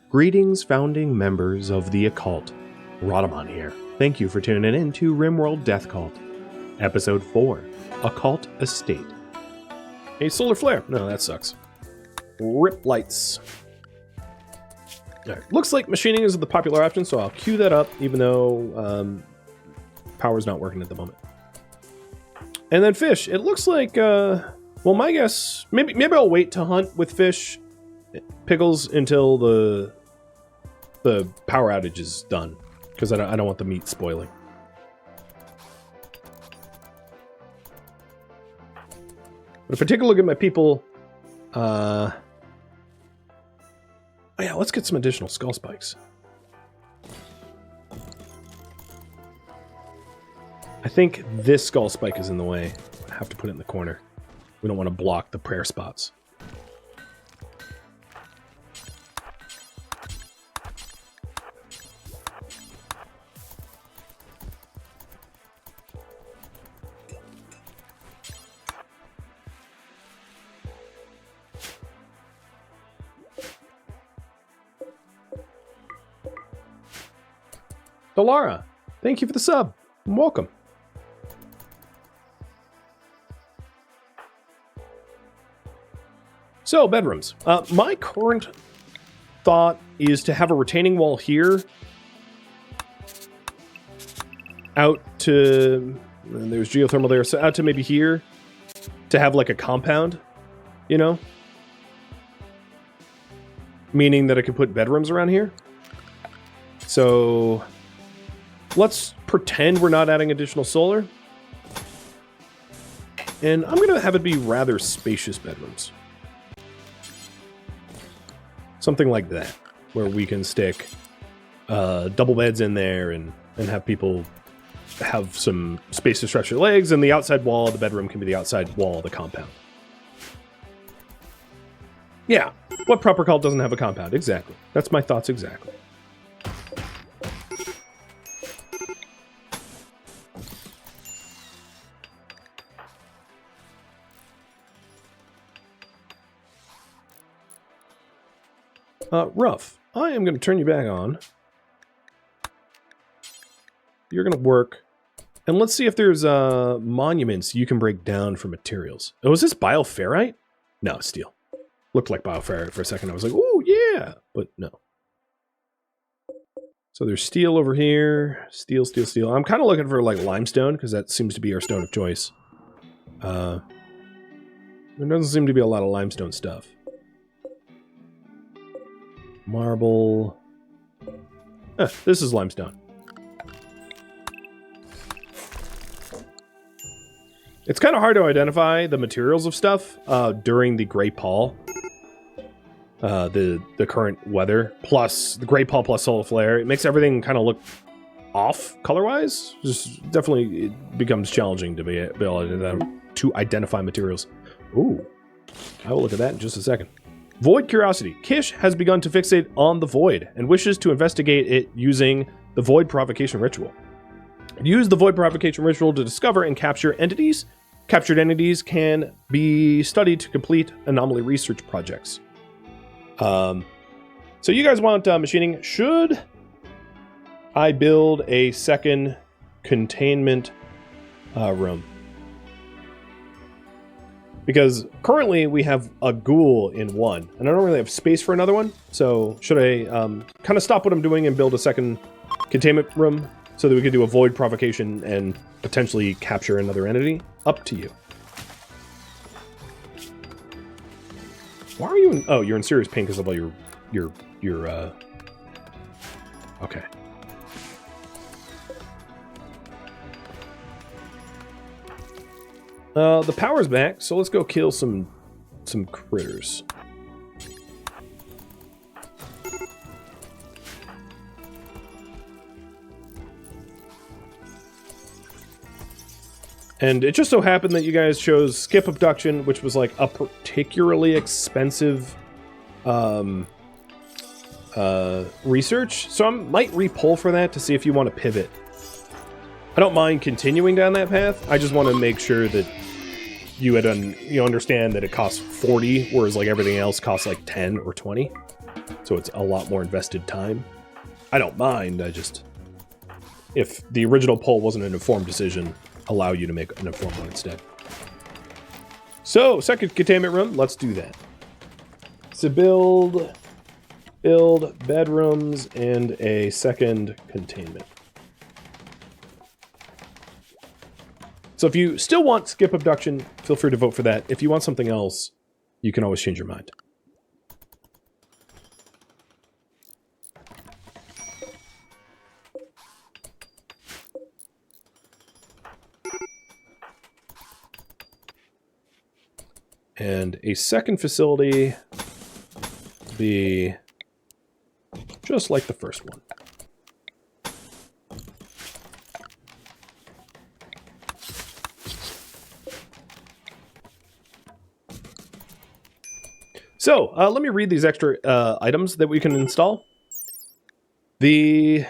Greetings, founding members of the occult. Rhadamant here. Thank you for tuning in to RimWorld Death Cult, Episode 4, Occult Estate. A solar flare. No, that sucks. Rip lights. Alright, looks like machining is the popular option, so I'll queue that up, even though power's not working at the moment. And then fish. It looks like, well, my guess, maybe I'll wait to hunt with fish pickles until the power outage is done, because I don't want the meat spoiling. But if I take a look at my people, oh yeah, let's get some additional skull spikes. I think this skull spike is in the way. I have to put it in the corner. We don't want to block the prayer spots. Lara, thank you for the sub. Welcome. So, bedrooms. My current thought is to have a retaining wall here. Out to... there's geothermal there, so out to maybe here. To have like a compound, you know? Meaning that I could put bedrooms around here. So... let's pretend we're not adding additional solar. And I'm going to have it be rather spacious bedrooms. Something like that, where we can stick double beds in there and have people have some space to stretch their legs, and the outside wall of the bedroom can be the outside wall of the compound. Yeah, what proper cult doesn't have a compound? Exactly. That's my thoughts exactly. Rough, I am going to turn you back on. You're going to work. And let's see if there's monuments you can break down for materials. Oh, is this bioferrite? No, steel. Looked like bioferrite for a second. I was like, oh, yeah. But no. So there's steel over here. Steel, steel, steel. I'm kind of looking for like limestone, because that seems to be our stone of choice. There doesn't seem to be a lot of limestone stuff. Marble. This is limestone. It's kind of hard to identify the materials of stuff during the gray pall. The current weather, plus the gray pall plus solar flare. It makes everything kind of look off color-wise. Just definitely it becomes challenging to be able to identify materials. Ooh. I will look at that in just a second. Void curiosity. Kish has begun to fixate on the void and wishes to investigate it using the void provocation ritual. Use the void provocation ritual to discover and capture entities. Captured entities can be studied to complete anomaly research projects. So you guys want machining? Should I build a second containment room? Because currently we have a ghoul in one, and I don't really have space for another one. So should I kind of stop what I'm doing and build a second containment room so that we can do a void provocation and potentially capture another entity? Up to you. Why are you in... oh, you're in serious pain because of all your okay. The power's back, so let's go kill some critters. And it just so happened that you guys chose skip abduction, which was like a particularly expensive research. So I might re-pull for that to see if you want to pivot. I don't mind continuing down that path. I just want to make sure that you understand that it costs 40, whereas like everything else costs like 10 or 20. So So it's a lot more invested time. I don't mind, if the original poll wasn't an informed decision, allow you to make an informed one instead. So, second containment room, let's do that. So build bedrooms and a second containment. So if you still want skip abduction, feel free to vote for that. If you want something else, you can always change your mind. And a second facility will be just like the first one. So, let me read these extra items that we can install. The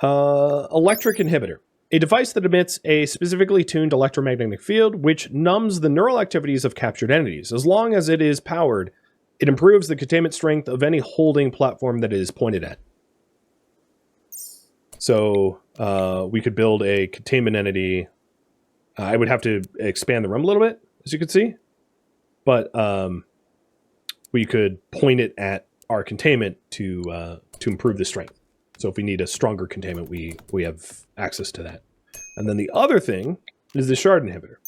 electric inhibitor. A device that emits a specifically tuned electromagnetic field which numbs the neural activities of captured entities. As long as it is powered, it improves the containment strength of any holding platform that it is pointed at. So, we could build a containment entity. I would have to expand the room a little bit, as you can see. But, we could point it at our containment to improve the strength. So if we need a stronger containment, we have access to that. And then the other thing is the shard inhibitor.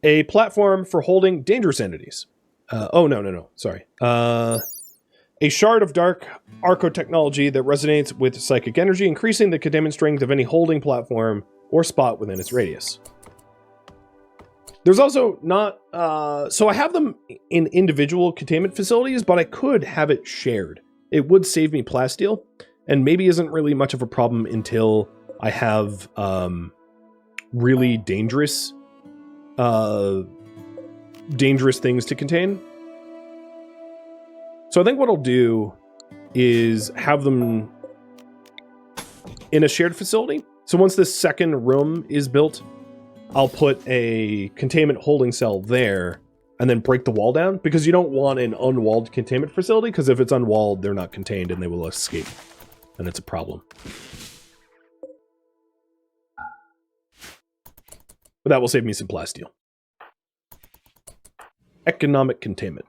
A platform for holding dangerous entities. Sorry. A shard of dark archotechnology that resonates with psychic energy, increasing the containment strength of any holding platform or spot within its radius. There's also not... so I have them in individual containment facilities, but I could have it shared. It would save me plasteel, and maybe isn't really much of a problem until I have really dangerous things to contain. So I think what I'll do is have them in a shared facility. So once this second room is built, I'll put a containment holding cell there and then break the wall down, because you don't want an unwalled containment facility, because if it's unwalled, they're not contained and they will escape. And it's a problem. But that will save me some plasteel. Economic containment.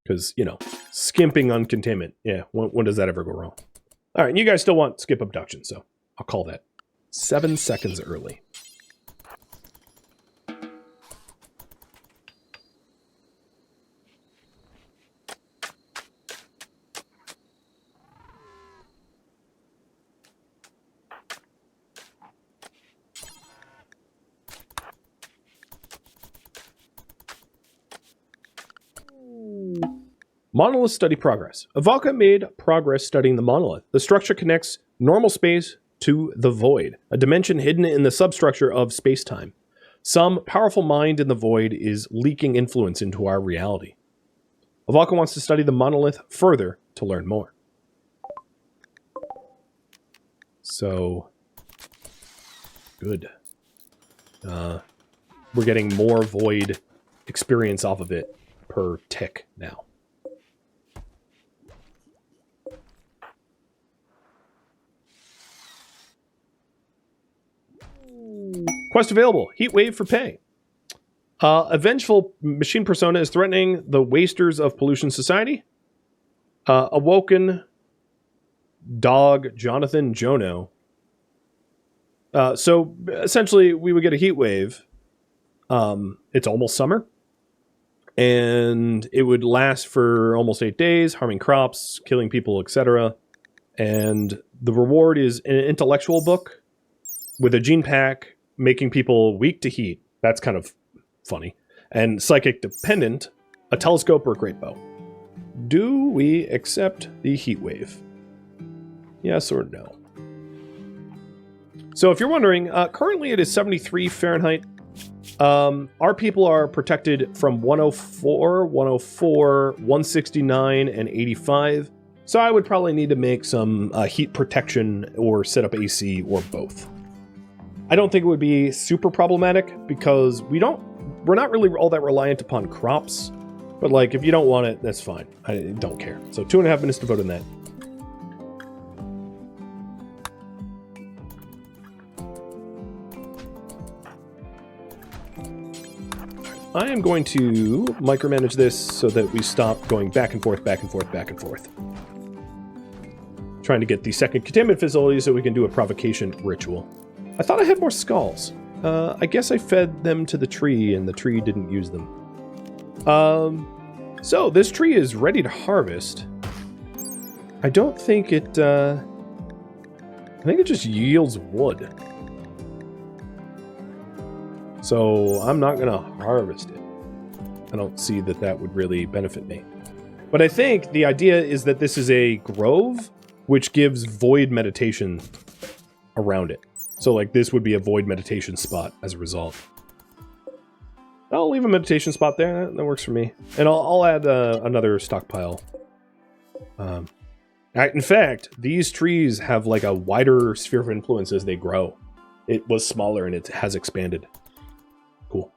Because, you know, skimping on containment. Yeah, when does that ever go wrong? All right, and you guys still want skip abduction, so I'll call that 7 seconds early. Monolith study progress. Ivalka made progress studying the monolith. The structure connects normal space to the void, a dimension hidden in the substructure of space-time. Some powerful mind in the void is leaking influence into our reality. Ivalka wants to study the monolith further to learn more. So, good. We're getting more void experience off of it per tick now. Quest available. Heat wave for pay. A vengeful machine persona is threatening the wasters of pollution society. Awoken dog Jonathan Jono. So essentially, we would get a heat wave. It's almost summer. And it would last for almost 8 days, harming crops, killing people, etc. And the reward is an intellectual book with a gene pack, making people weak to heat. That's kind of funny. And psychic dependent, a telescope or a great bow. Do we accept the heat wave? Yes or no? So if you're wondering, currently it is 73 Fahrenheit. Our people are protected from 104, 169, and 85. So I would probably need to make some heat protection or set up AC or both. I don't think it would be super problematic because we're not really all that reliant upon crops. But like, if you don't want it, that's fine. I don't care. So 2.5 minutes to vote on that. I am going to micromanage this so that we stop going back and forth, back and forth, back and forth. Trying to get the second containment facility so we can do a provocation ritual. I thought I had more skulls. I guess I fed them to the tree and the tree didn't use them. So this tree is ready to harvest. I don't think it, I think it just yields wood. So I'm not going to harvest it. I don't see that that would really benefit me. But I think the idea is that this is a grove, which gives void meditation around it. So like this would be a void meditation spot as a result. I'll leave a meditation spot there. That works for me. And I'll add another stockpile. In fact, these trees have like a wider sphere of influence as they grow. It was smaller and it has expanded. Cool.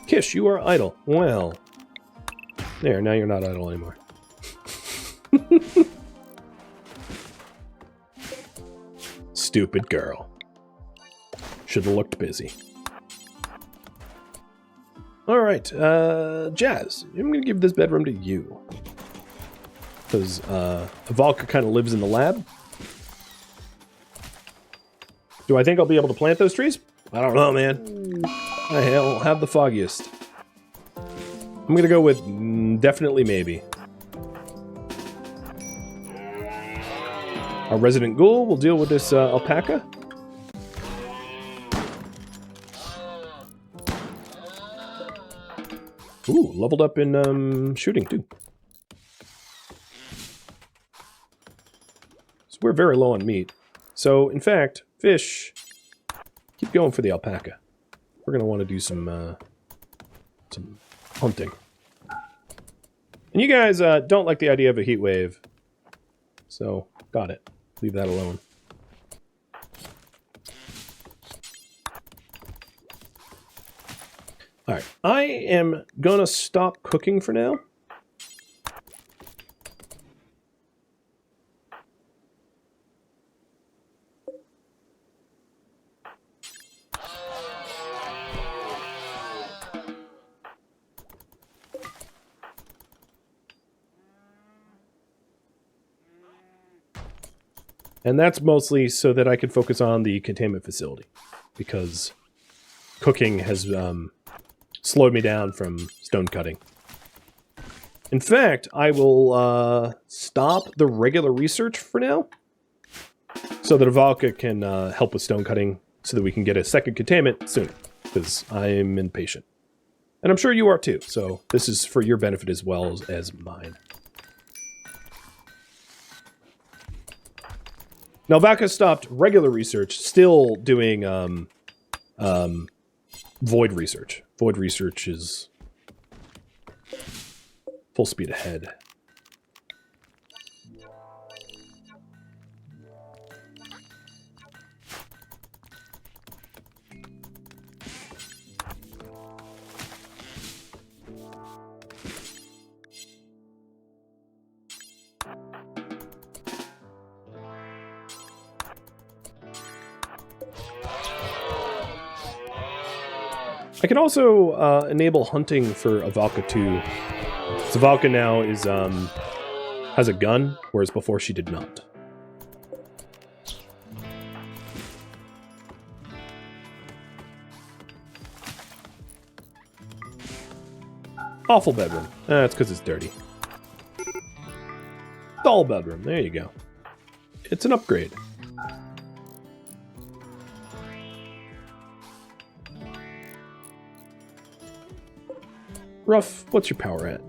Kish, you are idle. Well. There, now you're not idle anymore. Stupid girl. Should have looked busy. Alright, Jazz, I'm gonna give this bedroom to you. Because Valka kind of lives in the lab. Do I think I'll be able to plant those trees? I don't know, man. I don't have the foggiest. I'm gonna go with definitely maybe. Our resident ghoul will deal with this alpaca. Ooh, leveled up in shooting too. We're very low on meat. So, in fact, fish, keep going for the alpaca. We're going to want to do some hunting. And you guys don't like the idea of a heat wave. So, got it. Leave that alone. Alright, I am going to stop cooking for now. And that's mostly so that I can focus on the containment facility, because cooking has slowed me down from stone cutting. In fact, I will stop the regular research for now, so that Valka can help with stone cutting, so that we can get a second containment soon, because I'm impatient. And I'm sure you are too, so this is for your benefit as well as mine. Now, Valka stopped regular research, still doing void research. Void research is full speed ahead. I can also enable hunting for Valka too. So Valka now is has a gun, whereas before she did not. Awful bedroom. That's because it's dirty. Doll bedroom. There you go. It's an upgrade. Ruff, what's your power at?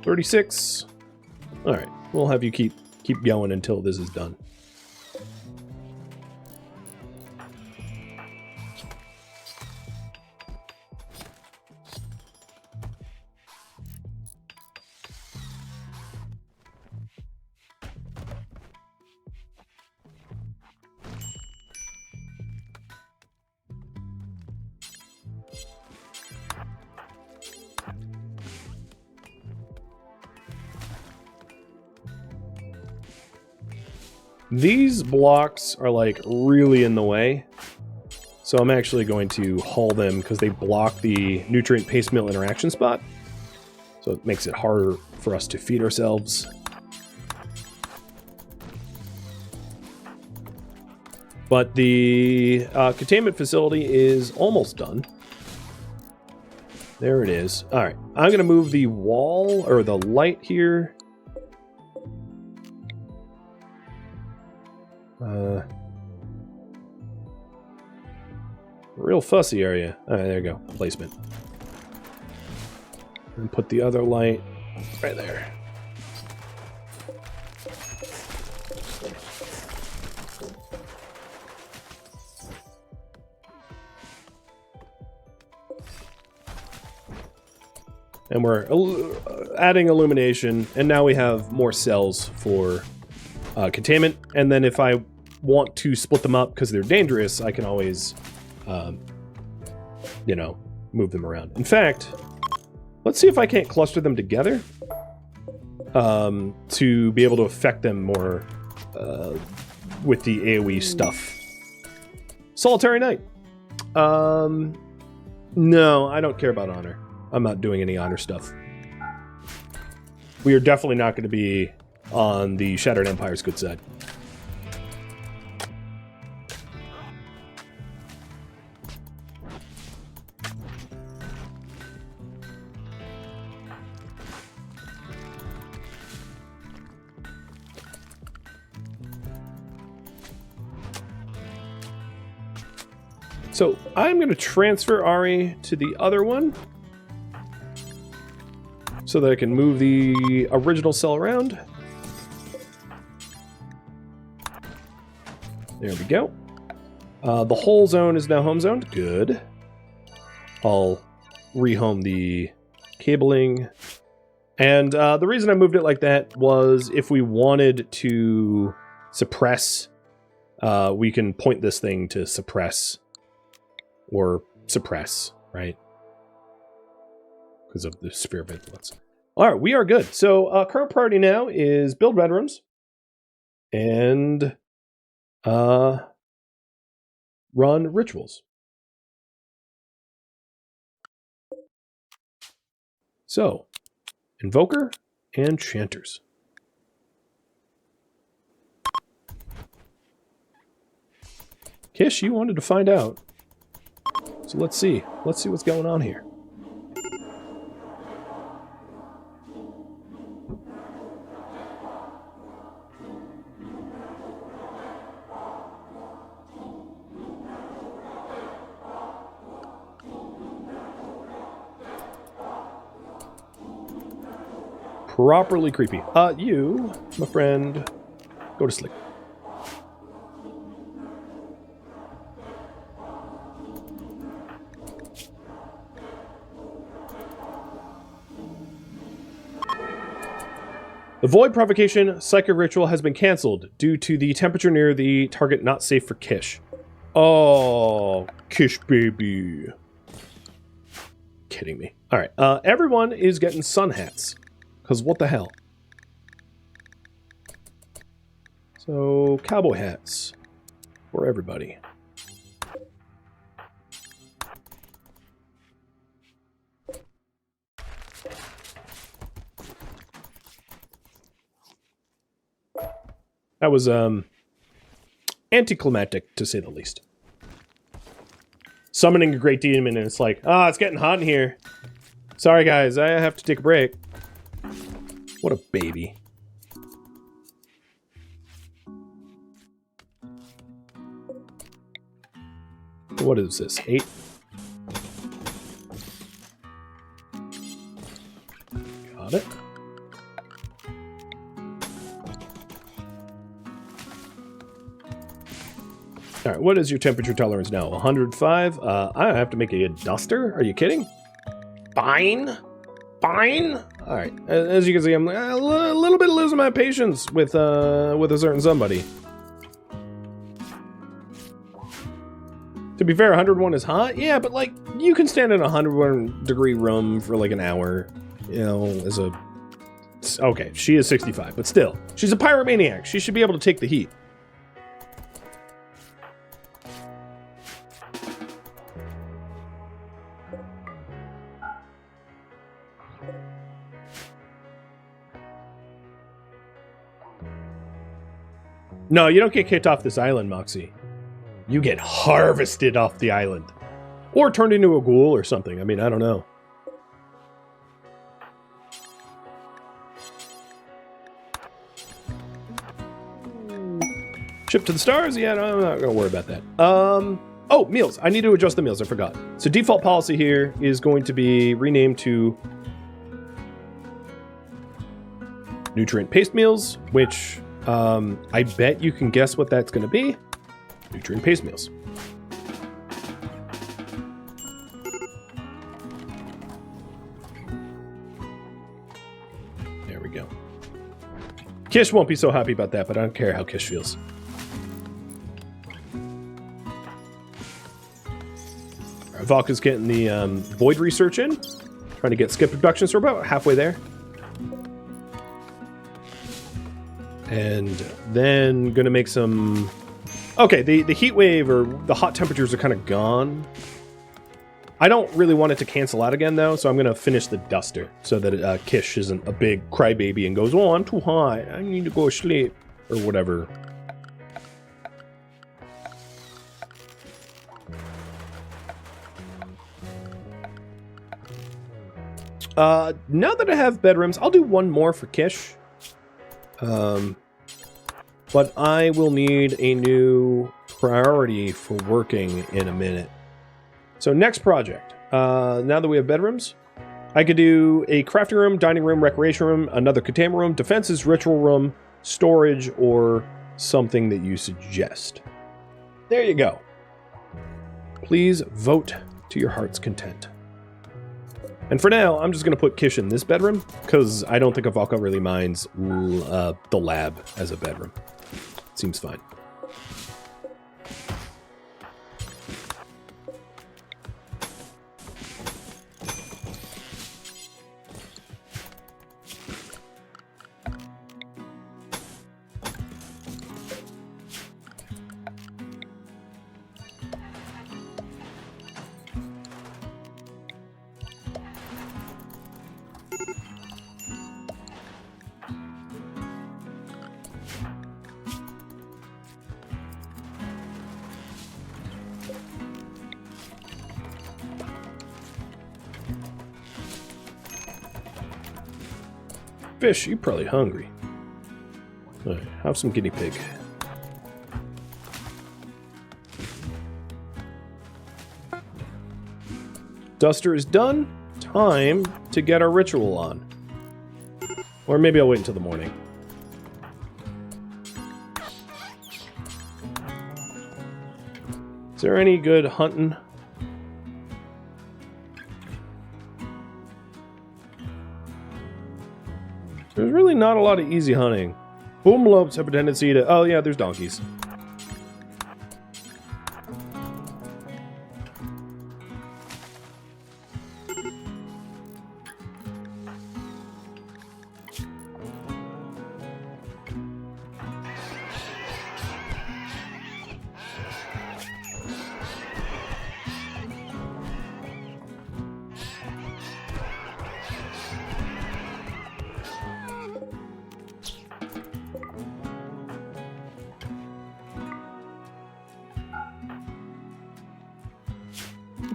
36. Alright, we'll have you keep going until this is done. These blocks are like really in the way. So I'm actually going to haul them because they block the nutrient paste mill interaction spot. So it makes it harder for us to feed ourselves. But the containment facility is almost done. There it is. All right, I'm going to move the wall or the light here. Real fussy area. All right, there you go. Placement. And put the other light right there. And we're adding illumination, and now we have more cells for containment. And then if I want to split them up because they're dangerous, I can always, you know, move them around. In fact, let's see if I can't cluster them together to be able to affect them more with the AoE stuff. Solitary Knight. No, I don't care about honor. I'm not doing any honor stuff. We are definitely not going to be on the Shattered Empire's good side. So I'm going to transfer Ari to the other one so that I can move the original cell around. There we go. The whole zone is now home zoned. Good. I'll rehome the cabling. And the reason I moved it like that was if we wanted to suppress, we can point this thing to suppress or suppress, right? Because of the sphere of influence. All right, we are good. So current priority now is build red rooms and run rituals. So invoker and chanters. Kish, you wanted to find out. So let's see. Let's see what's going on here. Properly creepy. You, my friend, go to sleep. The Void Provocation Psychic Ritual has been cancelled due to the temperature near the target not safe for Kish. Oh, Kish baby. Kidding me. Alright, everyone is getting sun hats. Because what the hell? So, cowboy hats for everybody. That was anticlimactic, to say the least. Summoning a great demon and it's like, ah, it's getting hot in here. Sorry guys, I have to take a break. What a baby. What is this? 8? Got it. All right, what is your temperature tolerance now? 105? I have to make a duster? Are you kidding? Fine. Fine. All right, as you can see, I'm a little bit losing my patience with a certain somebody. To be fair, 101 is hot. Yeah, but like, you can stand in a 101-degree room for like an hour, you know, as a... Okay, she is 65, but still. She's a pyromaniac. She should be able to take the heat. No, you don't get kicked off this island, Moxie. You get harvested off the island. Or turned into a ghoul or something. I mean, I don't know. Ship to the stars? Yeah, no, I'm not going to worry about that. Oh, meals. I need to adjust the meals. I forgot. So default policy here is going to be renamed to nutrient paste meals, which I bet you can guess what that's going to be. Nutrient paste meals. There we go. Kish won't be so happy about that, but I don't care how Kish feels. Valka's getting the void research in. Trying to get skip abductions. So we're about halfway there. And then gonna make some... Okay, the heat wave or the hot temperatures are kind of gone. I don't really want it to cancel out again, though, so I'm gonna finish the duster so that Kish isn't a big crybaby and goes, oh, I'm too hot. I need to go to sleep. Or whatever. Now that I have bedrooms, I'll do one more for Kish. But I will need a new priority for working in a minute. So next project. Now that we have bedrooms, I could do a crafting room, dining room, recreation room, another containment room, defenses, ritual room, storage, or something that you suggest. There you go. Please vote to your heart's content. And for now, I'm just going to put Kish in this bedroom, because I don't think Avalka really minds the lab as a bedroom. Seems fine. Fish, you're probably hungry. Right, have some guinea pig. Duster is done. Time to get our ritual on. Or maybe I'll wait until the morning. Is there any good hunting? There's really not a lot of easy hunting. Boomlopes have a tendency to... Oh, yeah, there's donkeys.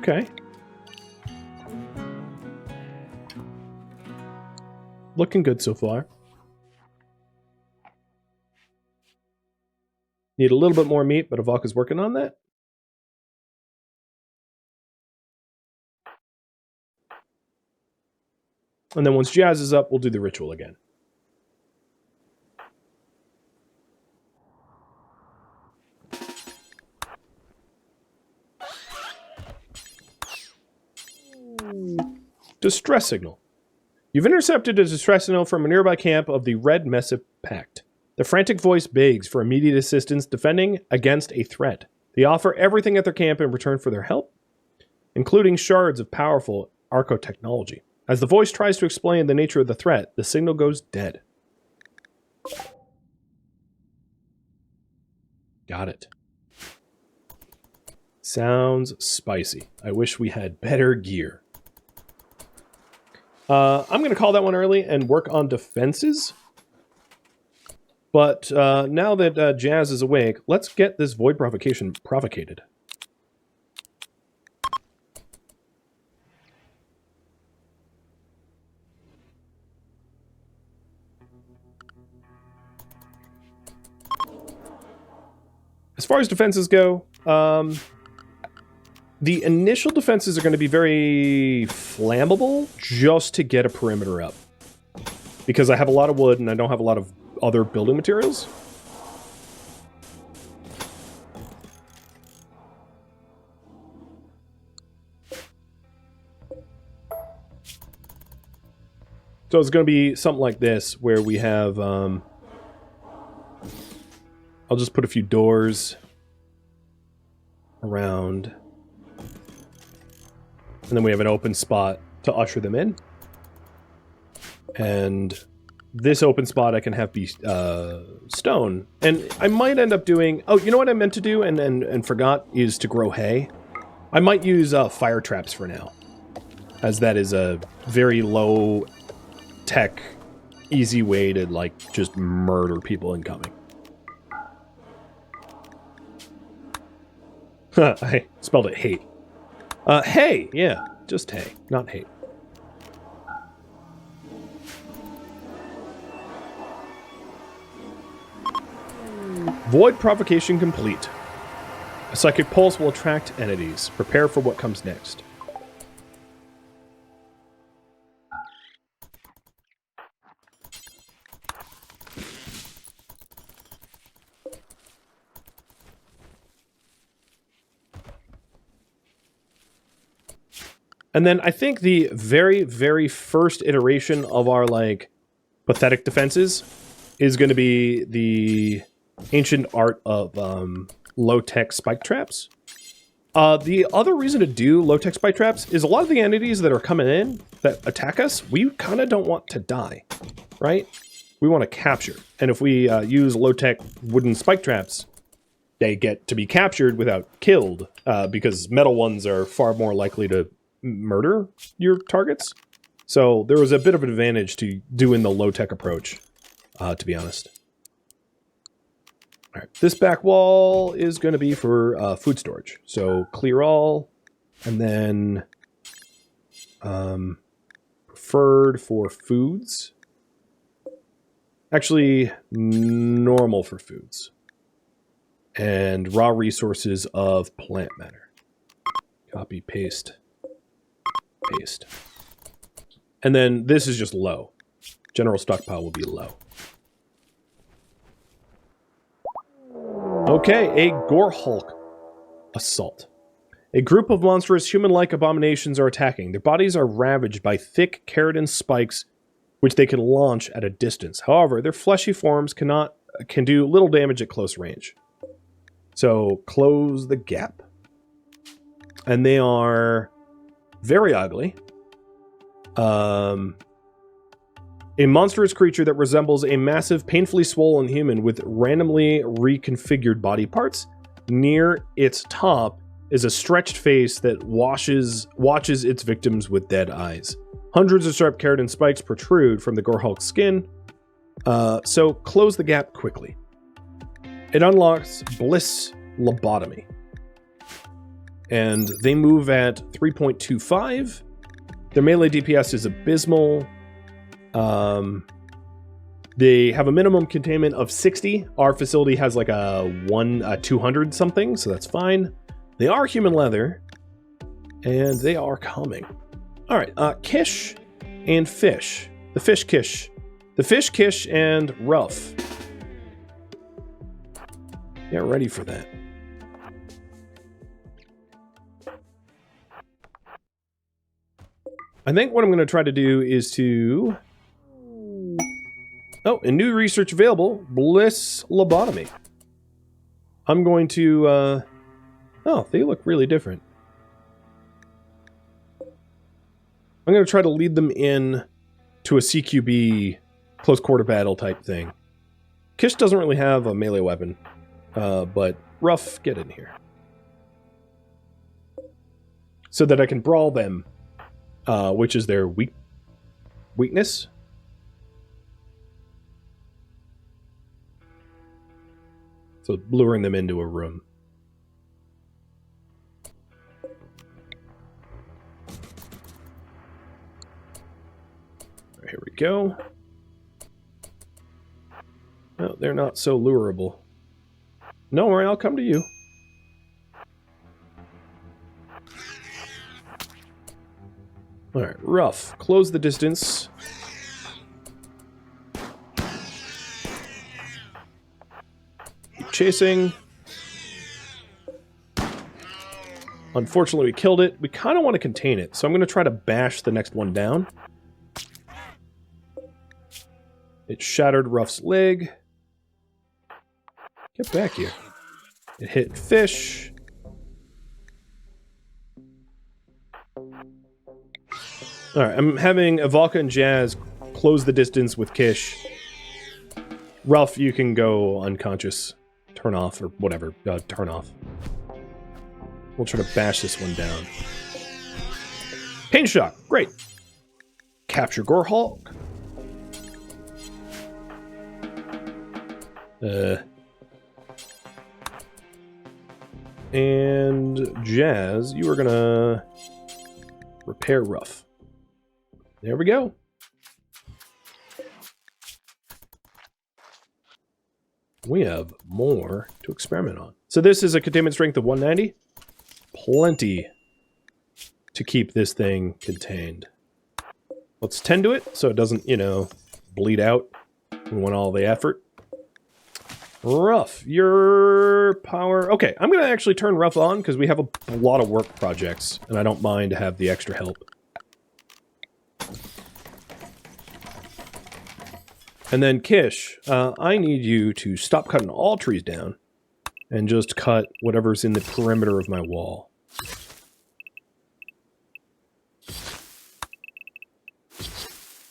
Okay. Looking good so far. Need a little bit more meat, but Avalka's working on that. And then once Jazz is up, we'll do the ritual again. Distress signal. You've intercepted a distress signal from a nearby camp of the Red Mesa Pact. The frantic voice begs for immediate assistance defending against a threat. They offer everything at their camp in return for their help, including shards of powerful archotechnology. As the voice tries to explain the nature of the threat, the signal goes dead. Got it. Sounds spicy. I wish we had better gear. I'm going to call that one early and work on defenses. But now that Jazz is awake, let's get this void provocation provocated. As far as defenses go, the initial defenses are going to be very flammable just to get a perimeter up. Because I have a lot of wood and I don't have a lot of other building materials. So it's going to be something like this, where we have... I'll just put a few doors around. And then we have an open spot to usher them in. And this open spot I can have be stone. And I might end up doing... Oh, you know what I meant to do and forgot is to grow hay. I might use fire traps for now. As that is a very low tech, easy way to, like, just murder people incoming. I spelled it hate. Hay, yeah, just hay, not hate. Void provocation complete. A psychic pulse will attract entities. Prepare for what comes next. And then I think the very, very first iteration of our, like, pathetic defenses is going to be the ancient art of low-tech spike traps. The other reason to do low-tech spike traps is a lot of the entities that are coming in that attack us, we kind of don't want to die, right? We want to capture. And if we use low-tech wooden spike traps, they get to be captured without killed, because metal ones are far more likely to murder your targets. So there was a bit of an advantage to doing the low-tech approach, to be honest. All right, this back wall is going to be for food storage. So clear all, and then preferred for foods. Actually, normal for foods. And raw resources of plant matter. Copy, paste. Paste. And then this is just low. General stockpile will be low. Okay, a Gore Hulk assault. A group of monstrous human-like abominations are attacking. Their bodies are ravaged by thick keratin spikes, which they can launch at a distance. However, their fleshy forms can do little damage at close range. So, close the gap. And they are very ugly. A monstrous creature that resembles a massive, painfully swollen human with randomly reconfigured body parts. Near its top is a stretched face that watches its victims with dead eyes. Hundreds of sharp keratin spikes protrude from the Gore Hulk's skin, so close the gap quickly. It unlocks Bliss Lobotomy. And they move at 3.25. Their melee DPS is abysmal. They have a minimum containment of 60. Our facility has like a 200 something, so that's fine. They are human leather, and they are coming. All right, Kish and Fish. The Fish Kish. The Fish Kish and Ruff. Get ready for that. I think what I'm going to try to do is to... Oh, and new research available. Bliss Lobotomy. I'm going to... Oh, they look really different. I'm going to try to lead them in to a CQB close quarter battle type thing. Kish doesn't really have a melee weapon, but Ruff, get in here. So that I can brawl them, which is their weakness. So luring them into a room. Here we go. No, they're not so lurable. No worry, I'll come to you. Alright, rough. Close the distance. Keep chasing. Unfortunately, we killed it. We kind of want to contain it, so I'm going to try to bash the next one down. It shattered Ruff's leg. Get back here. It hit fish. Alright, I'm having Avalka and Jazz close the distance with Kish. Ruff, you can go unconscious. Turn off, or whatever. Turn off. We'll try to bash this one down. Pain shock. Great. Capture Gorehawk. And Jazz, you are gonna repair Ruff. There we go. We have more to experiment on. So this is a containment strength of 190. Plenty to keep this thing contained. Let's tend to it so it doesn't, you know, bleed out. We want all the effort. Ruff, your power... Okay, I'm going to actually turn Ruff on because we have a lot of work projects, and I don't mind to have the extra help. And then Kish, I need you to stop cutting all trees down and just cut whatever's in the perimeter of my wall.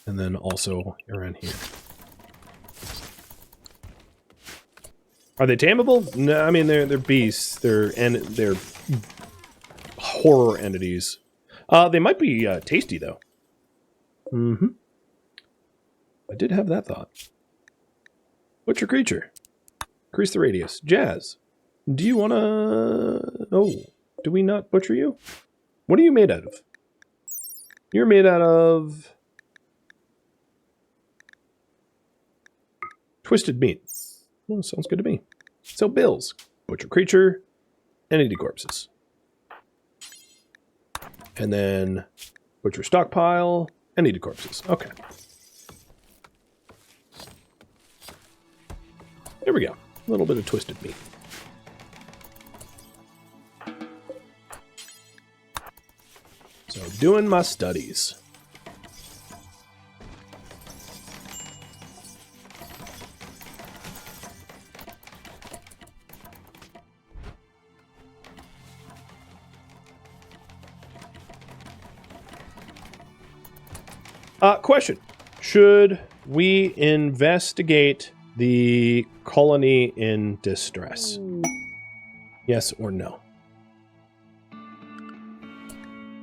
And then also around here. Are they tameable? No, I mean they're beasts. They're horror entities. They might be tasty though. Mm-hmm. I did have that thought. What's your creature? Increase the radius. Jazz. Do you want to... Oh, do we not butcher you? What are you made out of? You're made out of... Twisted meat. Oh, sounds good to me. So, bills. Butcher creature. Entity corpses. And then... Butcher stockpile. Entity corpses. Okay. There we go. A little bit of twisted meat. So, doing my studies. Question. Should we investigate the colony in distress? Yes or no?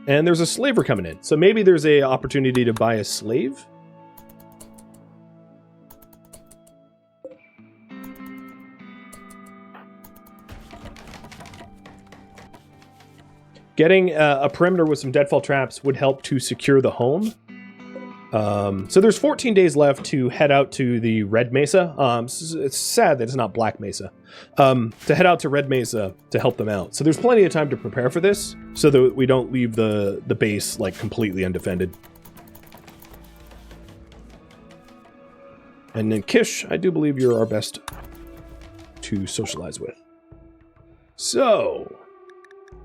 And there's a slaver coming in, so maybe there's a opportunity to buy a slave? Getting a perimeter with some deadfall traps would help to secure the home. So there's 14 days left to head out to the Red Mesa. It's sad that it's not Black Mesa. To head out to Red Mesa to help them out. So there's plenty of time to prepare for this, so that we don't leave the base like completely undefended. And then Kish, I do believe you're our best to socialize with. So,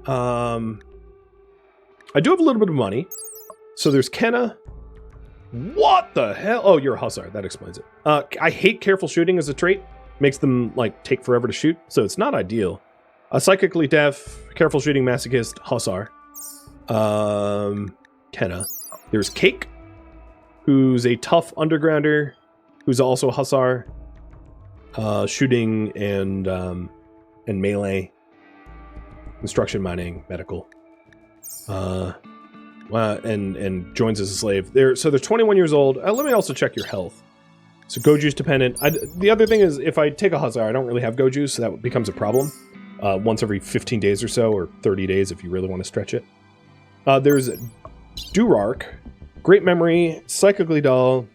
I do have a little bit of money. So there's Kenna. What the hell? Oh, you're a hussar. That explains it. I hate careful shooting as a trait. Makes them, like, take forever to shoot. So it's not ideal. Psychically deaf, careful shooting masochist, hussar. Kenna. There's Cake, who's a tough undergrounder, who's also a hussar. Shooting and melee. Construction, mining, medical. And joins as a slave. So they're 21 years old. Let me also check your health. So go juice dependent. The other thing is, if I take a Hussar, I don't really have go juice, so that becomes a problem. Once every 15 days or so, or 30 days if you really want to stretch it. There's Durark, great memory, psychically dull.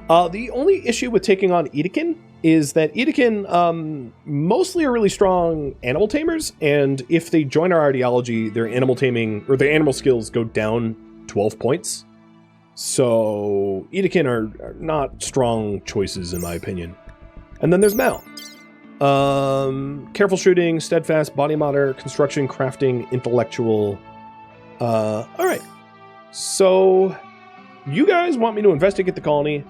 The only issue with taking on Edekin is that Edekin mostly are really strong animal tamers, and if they join our ideology, their animal taming, or their animal skills go down 12 points. So Edekin are not strong choices in my opinion. And then there's Mal. Careful shooting, steadfast, body modder, construction, crafting, intellectual. Alright. So you guys want me to investigate the colony.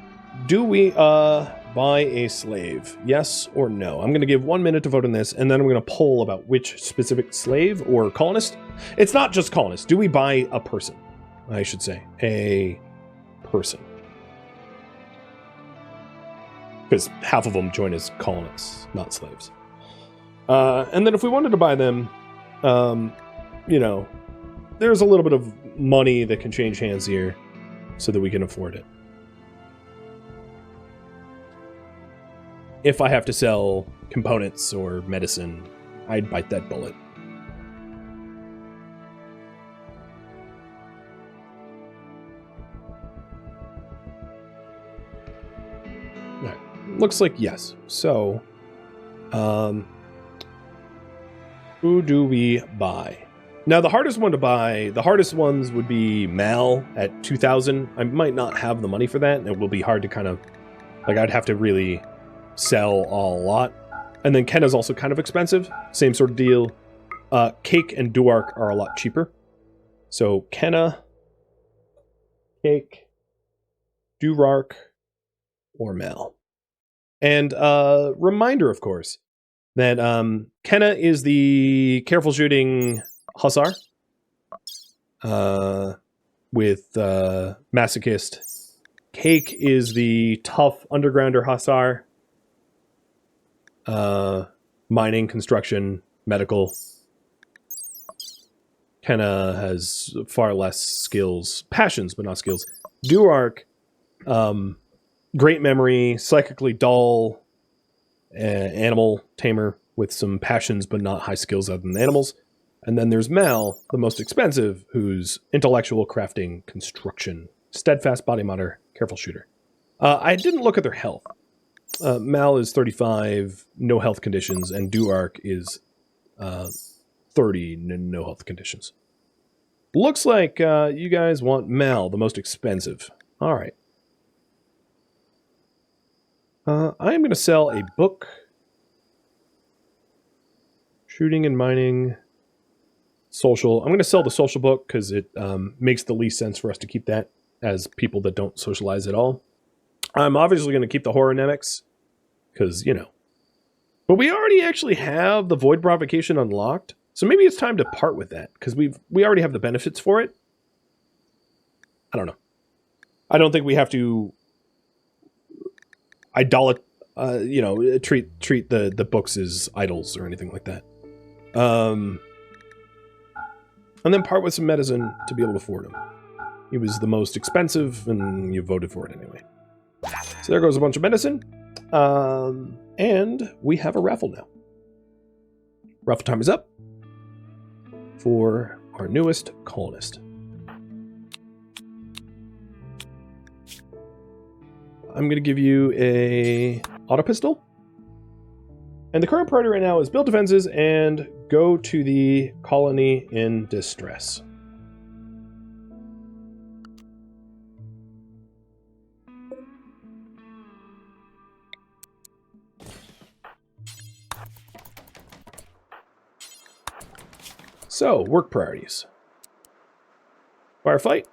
Do we buy a slave? Yes or no? I'm going to give 1 minute to vote on this, and then I'm going to poll about which specific slave or colonist. It's not just colonist. Do we buy a person? I should say. A person. Because half of them join as colonists, not slaves. And then if we wanted to buy them, you know, there's a little bit of money that can change hands here so that we can afford it. If I have to sell components or medicine, I'd bite that bullet. Right. Looks like yes. So, who do we buy? Now, the hardest one to buy, the hardest ones would be Mal at 2,000. I might not have the money for that, and it will be hard to kind of, like, I'd have to really sell a lot. And then Kenna's also kind of expensive. Same sort of deal. Cake and Duark are a lot cheaper. So Kenna, Cake, Duark, or Mal. And reminder, of course, that Kenna is the careful shooting Hussar with Masochist. Cake is the tough undergrounder Hussar. Mining, construction, medical. Kenna has far less skills. Passions, but not skills. Duark, great memory, psychically dull, animal tamer with some passions, but not high skills other than animals. And then there's Mal, the most expensive, who's intellectual, crafting, construction, steadfast, body modder, careful shooter. I didn't look at their health. Mal is 35, no health conditions, and Duark is 30, no health conditions. Looks like you guys want Mal, the most expensive. All right. I am going to sell a book. Shooting and mining. Social. I'm going to sell the social book because it makes the least sense for us to keep that as people that don't socialize at all. I'm obviously going to keep the horror anemics because, you know. But we already actually have the void provocation unlocked. So maybe it's time to part with that because we already have the benefits for it. I don't know. I don't think we have to treat the books as idols or anything like that. And then part with some medicine to be able to afford him. He was the most expensive, and you voted for it anyway. So there goes a bunch of medicine. And we have a raffle now. Raffle time is up for our newest colonist. I'm going to give you a auto pistol. And the current priority right now is build defenses and go to the colony in distress. So, work priorities. Firefight.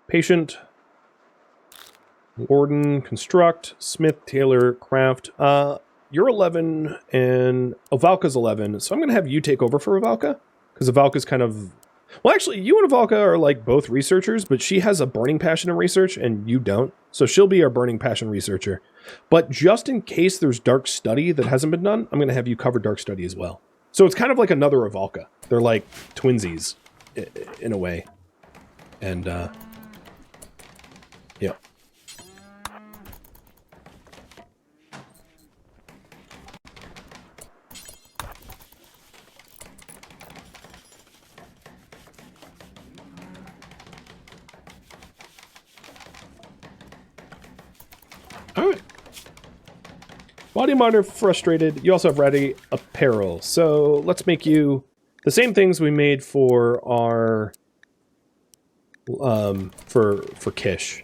Patient. Warden. Construct. Smith. Tailor. Craft. You're 11 and Avalka's 11, so I'm going to have you take over for Avalka, because Avalka's kind of... Well, actually, you and Avalka are like both researchers, but she has a burning passion in research and you don't, so she'll be our burning passion researcher. But just in case there's dark study that hasn't been done, I'm going to have you cover dark study as well. So it's kind of like another Avalka. They're like twinsies in a way. And, yeah. All right. Body monitor frustrated. You also have ready apparel. So let's make you the same things we made for our for Kish.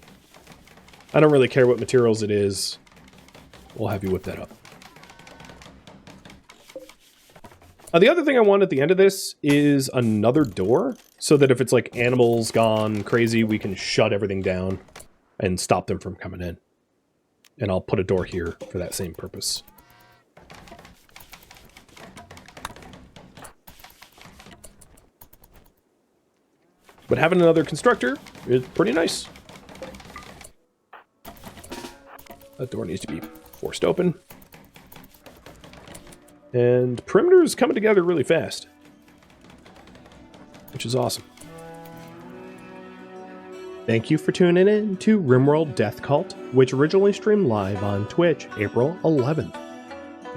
I don't really care what materials it is. We'll have you whip that up. The other thing I want at the end of this is another door, so that if it's like animals gone crazy, we can shut everything down and stop them from coming in. And I'll put a door here for that same purpose. But having another constructor is pretty nice. That door needs to be forced open. And perimeter is coming together really fast, which is awesome. Thank you for tuning in to RimWorld Death Cult, which originally streamed live on Twitch April 11th.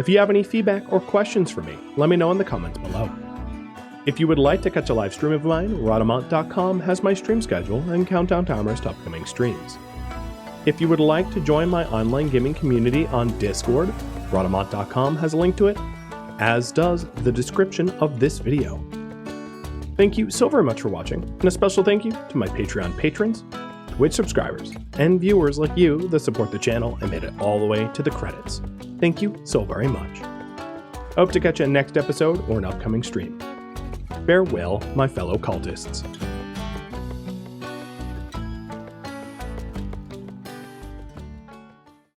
If you have any feedback or questions for me, let me know in the comments below. If you would like to catch a live stream of mine, Rhadamant.com has my stream schedule and countdown timers to upcoming streams. If you would like to join my online gaming community on Discord, Rhadamant.com has a link to it, as does the description of this video. Thank you so very much for watching, and a special thank you to my Patreon patrons, Twitch subscribers, and viewers like you that support the channel and made it all the way to the credits. Thank you so very much. I hope to catch you in next episode or an upcoming stream. Farewell, my fellow cultists.